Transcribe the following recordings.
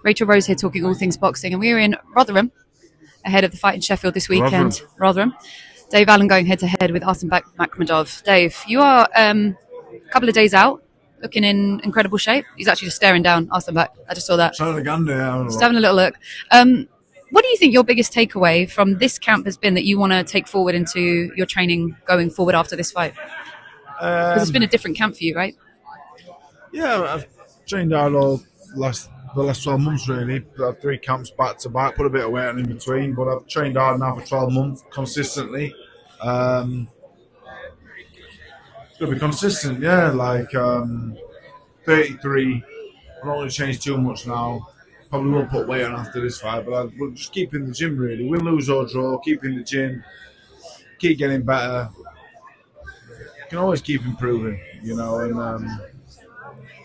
Rachel Rose here talking all things boxing, and we're in Rotherham ahead of the fight in Sheffield this weekend. Rotherham. Dave Allen going head to head with Arsen Makhmadov. Dave, you are a couple of days out, looking in incredible shape. He's actually just staring down Arsen back. I just saw that. Just having a little look. What do you think your biggest takeaway from this camp has been that you want to take forward into your training going forward after this fight? Because it's been a different camp for you, right? Yeah, I've trained hard the last 12 months really. I've had 3 camps back to back, put a bit of weight on in between, but I've trained hard now for 12 months consistently. It's going to be consistent, yeah. 33, I don't want to change too much now. Probably will put weight on after this fight, but we'll just keep in the gym really. Win, lose or draw, keep in the gym, keep getting better. You can always keep improving, and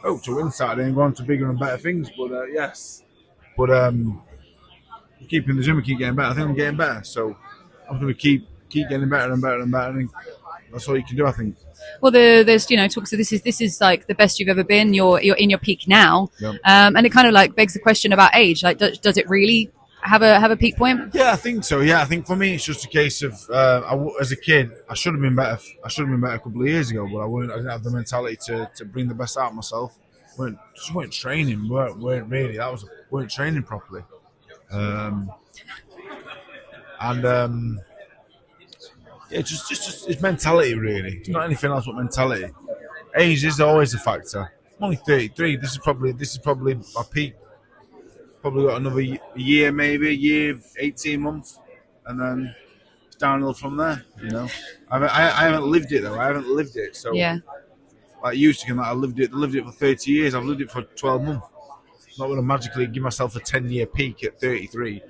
hope to win Saturday and go on to bigger and better things. But yes, but keep in the gym and keep getting better. I think I'm getting better, so I'm going to keep getting better and better and better. And that's all you can do, I think. Well, there's talks of this is like the best you've ever been. You're in your peak now, yep. And it kind of like begs the question about age. Like, does it really have a peak point? Yeah, I think so. Yeah, I think for me it's just a case of as a kid I should have been better. I should have been better a couple of years ago, but I didn't have the mentality to bring the best out of myself. Weren't training. Weren't really. Weren't training properly. Yeah, just it's mentality really. It's not anything else but mentality. Age is always a factor. I'm only 33. This is probably my peak. Probably got another year, maybe a year, 18 months, and then it's downhill from there. I haven't lived it though. I haven't lived it. So yeah. Like you used to, I lived it for 30 years. I've lived it for 12 months. I'm not going to magically give myself a 10-year peak at 33.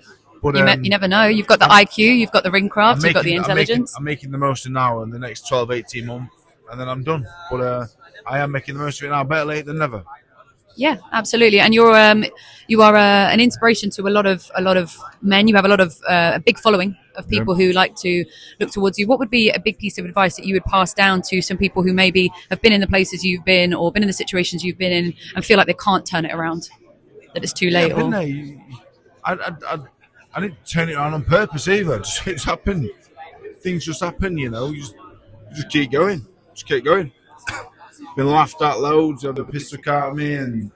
But you never know. You've got the IQ, you've got the ring craft, you've got the intelligence. I'm making the most of now in the next 12, 18 months, and then I'm done. But I am making the most of it now. Better late than never. Yeah, absolutely. And you are an inspiration to a lot of men. You have a lot of a big following of people who like to look towards you. What would be a big piece of advice that you would pass down to some people who maybe have been in the places you've been or been in the situations you've been in and feel like they can't turn it around, that it's too late? I didn't turn it on purpose either. It's happened. Things just happen, You just keep going. Just keep going. Been laughed at loads. Had the piss out of me, and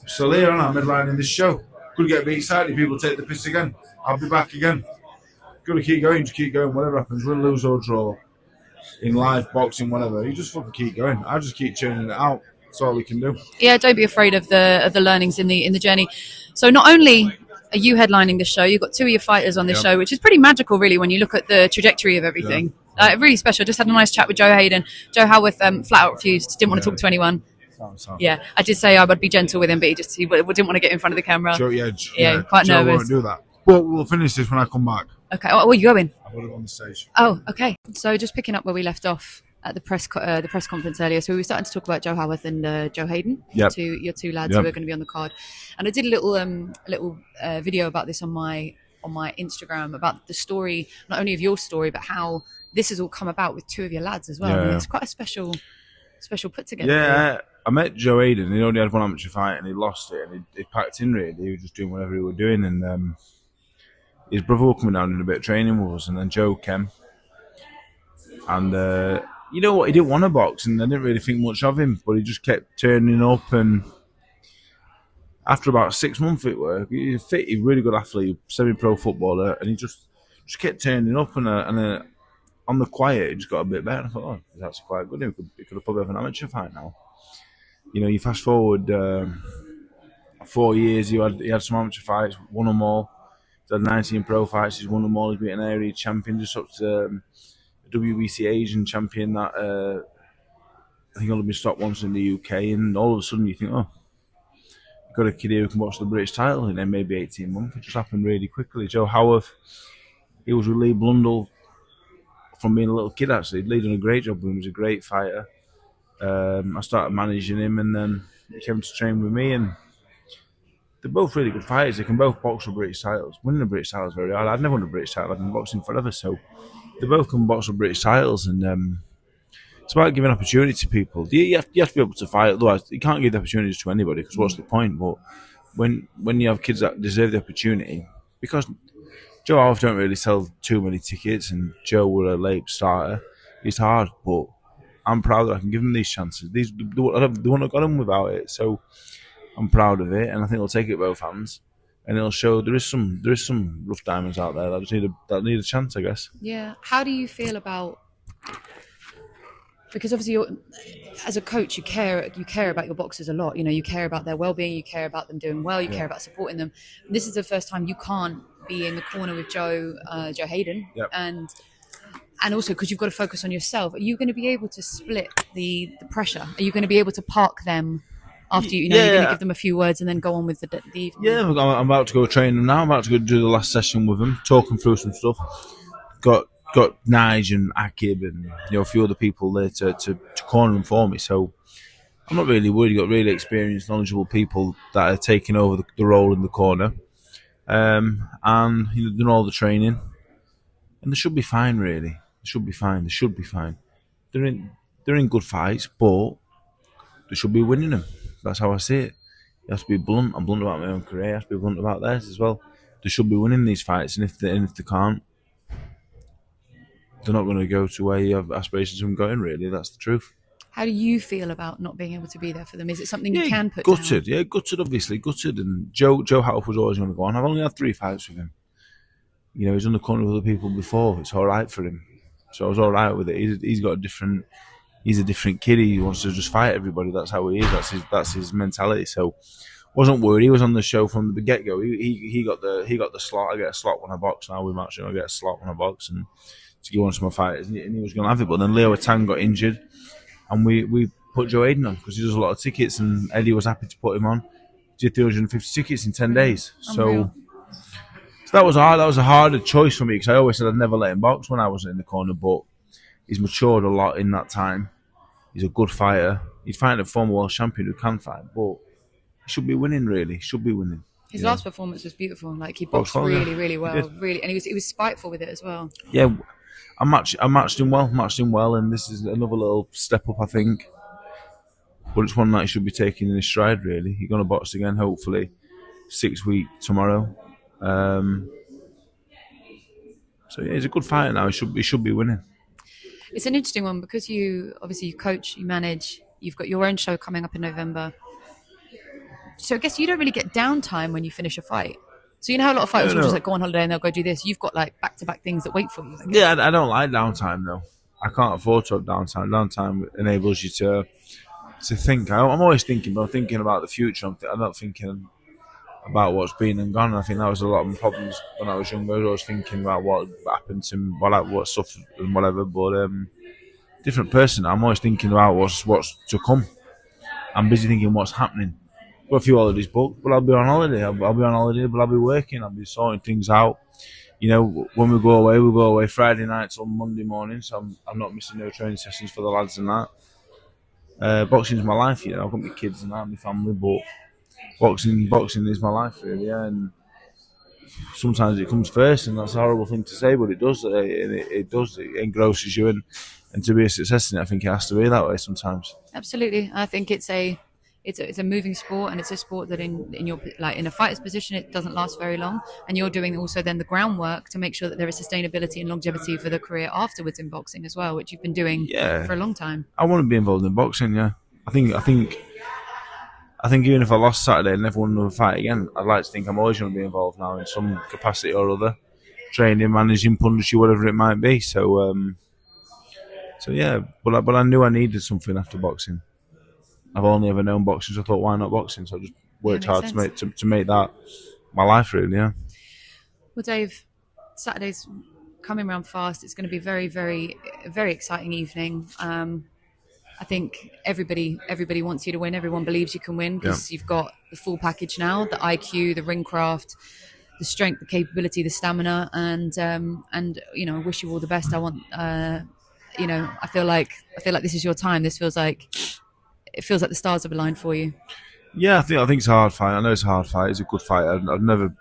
still here, and I'm headlining this show. Could get me excited. People take the piss again. I'll be back again. Got to keep going. Just keep going. Whatever happens, win, lose or draw, in live boxing, whatever. You just fucking keep going. I just keep churning it out. That's all we can do. Yeah, don't be afraid of the learnings in the journey. So not only are you headlining the show, you've got 2 of your fighters on this show, which is pretty magical, really, when you look at the trajectory of everything. Really special. Just had a nice chat with Joe Hayden. Joe Howarth flat out refused, didn't want to talk to anyone. Yeah, I did say I would be gentle with him, but he didn't want to get in front of the camera. Joe, quite Joe nervous. Won't do that. But we'll finish this when I come back. Okay. Oh, where are you going? I've got to go on the stage. Oh, okay. So just picking up where we left off at the press conference earlier. So we were starting to talk about Joe Howarth and Joe Hayden, your two lads who are going to be on the card. And I did a little video about this on my Instagram about the story, not only of your story, but how this has all come about with 2 of your lads as well. Yeah. I mean, it's quite a special put together. Yeah, I met Joe Hayden. He only had one amateur fight and he lost it, and he packed in really. He was just doing whatever he was doing, and his brother was coming down doing a bit of training with us, and then Joe came. And you know what? He didn't want to box, and I didn't really think much of him, but he just kept turning up. And after about 6 months it worked. He's a fit, he's a really good athlete, semi-pro footballer, and he just kept turning up. And on the quiet, he just got a bit better. I thought, oh, he's actually quite good. He could have probably have an amateur fight now. You fast forward 4 years, he had some amateur fights, won them all. He's had 19 pro fights, he's won them all. He's beaten an area champion, just up to WBC Asian champion that I think only been stopped once in the UK, and all of a sudden you think, oh, you've got a kid here who can box the British title in then maybe 18 months. It just happened really quickly. Joe Howarth, he was with Lee Blundell from being a little kid actually. Lee done a great job with him, he was a great fighter. I started managing him, and then he came to train with me, and they're both really good fighters. They can both box for British titles. Winning a British title is very hard. I've never won a British title. I've been boxing forever, so they both can box for British titles, and it's about giving opportunity to people. You have to be able to fight, otherwise you can't give the opportunities to anybody, because what's the point? But when you have kids that deserve the opportunity, because Joe Howarth don't really sell too many tickets, and Joe were a late starter. It's hard, but I'm proud that I can give them these chances. They wouldn't have got them without it, so I'm proud of it, and I think they'll take it both hands, and it'll show there is some rough diamonds out there that just need a chance, I guess. Yeah. How do you feel about? Because obviously, as a coach, you care about your boxers a lot. You care about their well-being, you care about them doing well, you care about supporting them. This is the first time you can't be in the corner with Joe Hayden, Yep. and also because you've got to focus on yourself. Are you going to be able to split the pressure? Are you going to be able to park them after you're going to give them a few words and then go on with the evening? Yeah, I'm about to go train them now. I'm about to go do the last session with them, talking through some stuff. Got Nige and Akib and a few other people there to corner them for me. So I'm not really worried. You've got really experienced, knowledgeable people that are taking over the role in the corner, and doing all the training, and they should be fine. Really, they should be fine. They're in good fights, but they should be winning them. That's how I see it. You have to be blunt. I'm blunt about my own career. I have to be blunt about theirs as well. They should be winning these fights, and if they can't, they're not going to go to where you have aspirations of them going, really. That's the truth. How do you feel about not being able to be there for them? Is it something you can put gutted, down? Yeah, gutted, obviously. Gutted. And Joe Howarth was always going to go on. I've only had 3 fights with him. He's on the corner with other people before. It's all right for him. So I was all right with it. He's a different kid. He wants to just fight everybody. That's how he is. That's his mentality. So wasn't worried. He was on the show from the get go. He got the slot. I get a slot when I box. Now we match. I get a slot when I box and to give one to my fighters, and he was going to have it. But then Leo Tang got injured, and we put Joe Hayden on because he does a lot of tickets, and Eddie was happy to put him on. He did 350 tickets in 10 days. So that was hard. That was a harder choice for me because I always said I'd never let him box when I was in the corner, but he's matured a lot in that time. He's a good fighter. He's fighting a former world champion who can fight, but he should be winning, really. He should be winning. His last performance was beautiful. Like he boxed really well. Really, and he was spiteful with it as well. Yeah, I matched him well, and this is another little step up, I think. But it's one that he should be taking in his stride, really. He's going to box again, hopefully, 6 weeks tomorrow. So yeah, he's a good fighter now. He should be winning. It's an interesting one because you coach, you manage, you've got your own show coming up in November. So I guess you don't really get downtime when you finish a fight. So you know how a lot of fighters will just go on holiday and they'll go do this. You've got back-to-back things that wait for you. Yeah, I don't like downtime though. I can't afford to have downtime. Downtime enables you to think. I'm always thinking, but I'm thinking about the future. I'm not thinking about what's been and gone. And I think that was a lot of my problems when I was younger. I was always thinking about what happened to me, what stuff and whatever. But different person. I'm always thinking about what's to come. I'm busy thinking what's happening. Got a few holidays booked, but I'll be on holiday. I'll be on holiday, but I'll be working. I'll be sorting things out. When we go away Friday night till Monday morning, so I'm not missing no training sessions for the lads and that. Boxing's my life, I've got my kids and that, my family, but boxing is my life, really, and sometimes it comes first, and that's a horrible thing to say, but it does. It engrosses you, and to be a success in it, I think it has to be that way sometimes. Absolutely, I think it's a moving sport, and it's a sport that in your in a fighter's position it doesn't last very long, and you're doing also then the groundwork to make sure that there is sustainability and longevity for the career afterwards in boxing as well, which you've been doing for a long time. I want to be involved in boxing. Yeah, I think even if I lost Saturday and never won another fight again, I'd like to think I'm always going to be involved now in some capacity or other, training, managing, punishing, whatever it might be. So yeah, but I knew I needed something after boxing. I've only ever known boxing, so I thought, why not boxing? So I just worked hard to make that my life, really, yeah. Well, Dave, Saturday's coming around fast. It's going to be a very, very, very exciting evening. I think everybody wants you to win. Everyone believes you can win because you've got the full package now, the IQ, the ring craft, the strength, the capability, the stamina, and I wish you all the best. I want, I feel like this is your time. This feels like the stars have aligned for you. Yeah, I think it's a hard fight. I know it's a hard fight. It's a good fight. I've never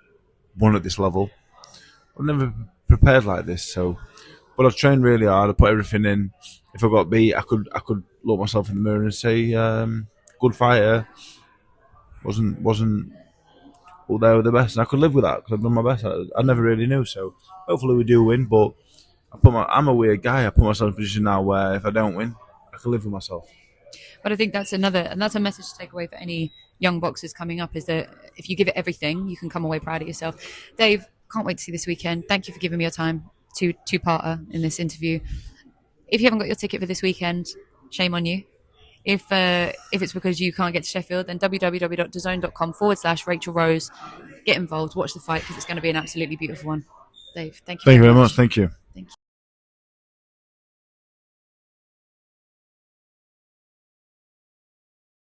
won at this level. I've never prepared like this. But I've trained really hard. I put everything in. If I got beat, I could look myself in the mirror and say, "Good fighter." Wasn't but they were the best, and I could live with that because I've done my best. I never really knew, so hopefully we do win. But I'm a weird guy. I put myself in a position now where if I don't win, I can live with myself. But I think that's a message to take away for any young boxers coming up, is that if you give it everything, you can come away proud of yourself. Dave, can't wait to see this weekend. Thank you for giving me your time, two-parter in this interview. If you haven't got your ticket for this weekend, shame on you. If it's because you can't get to Sheffield, then www.dazn.com/Rachel Rose. Get involved, watch the fight, because it's going to be an absolutely beautiful one. Dave, thank you very much. Thank you. Thank you.